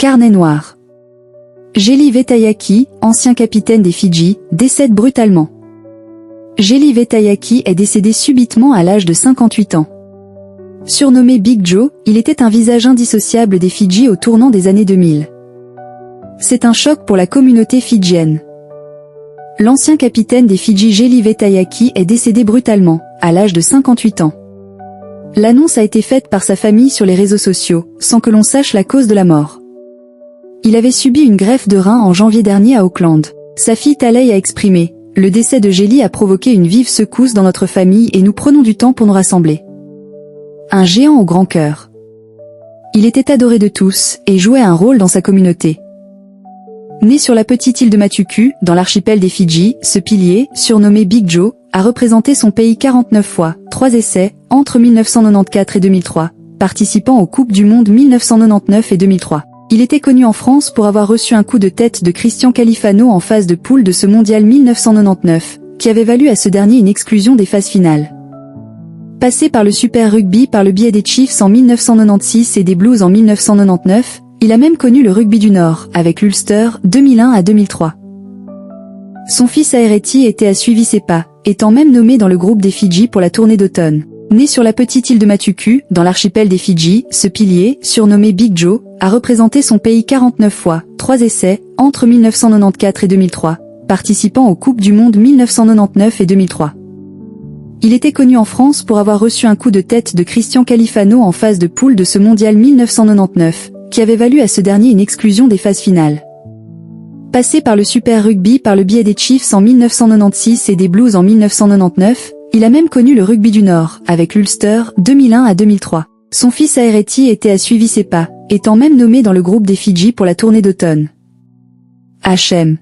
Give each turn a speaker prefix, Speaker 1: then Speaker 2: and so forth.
Speaker 1: Carnet noir. Jeli Vetayaki, ancien capitaine des Fidji, décède brutalement. Jeli Vetayaki est décédé subitement à l'âge de 58 ans. Surnommé Big Joe, il était un visage indissociable des Fidji au tournant des années 2000. C'est un choc pour la communauté fidjienne. L'ancien capitaine des Fidji Jeli Vetayaki est décédé brutalement, à l'âge de 58 ans. L'annonce a été faite par sa famille sur les réseaux sociaux, sans que l'on sache la cause de la mort. Il avait subi une greffe de rein en janvier dernier à Auckland. Sa fille Talei a exprimé « Le décès de Jeli a provoqué une vive secousse dans notre famille et nous prenons du temps pour nous rassembler. » Un géant au grand cœur. Il était adoré de tous et jouait un rôle dans sa communauté. Né sur la petite île de Matuku, dans l'archipel des Fidji, ce pilier, surnommé Big Joe, a représenté son pays 49 fois, 3 essais, entre 1994 et 2003, participant aux Coupes du Monde 1999 et 2003. Il était connu en France pour avoir reçu un coup de tête de Cristian Califano en phase de poule de ce mondial 1999, qui avait valu à ce dernier une exclusion des phases finales. Passé par le Super Rugby par le biais des Chiefs en 1996 et des Blues en 1999, il a même connu le rugby du Nord, avec l'Ulster, 2001 à 2003. Son fils Aereti a suivi ses pas, étant même nommé dans le groupe des Fidji pour la tournée d'automne. Né sur la petite île de Matuku, dans l'archipel des Fidji, ce pilier, surnommé Big Joe, a représenté son pays 49 fois, 3 essais, entre 1994 et 2003, participant aux Coupes du Monde 1999 et 2003. Il était connu en France pour avoir reçu un coup de tête de Cristian Califano en phase de poule de ce mondial 1999, qui avait valu à ce dernier une exclusion des phases finales. Passé par le Super Rugby par le biais des Chiefs en 1996 et des Blues en 1999, il a même connu le rugby du Nord, avec l'Ulster, 2001 à 2003. Son fils Aereti a suivi ses pas, étant même nommé dans le groupe des Fidji pour la tournée d'automne. HM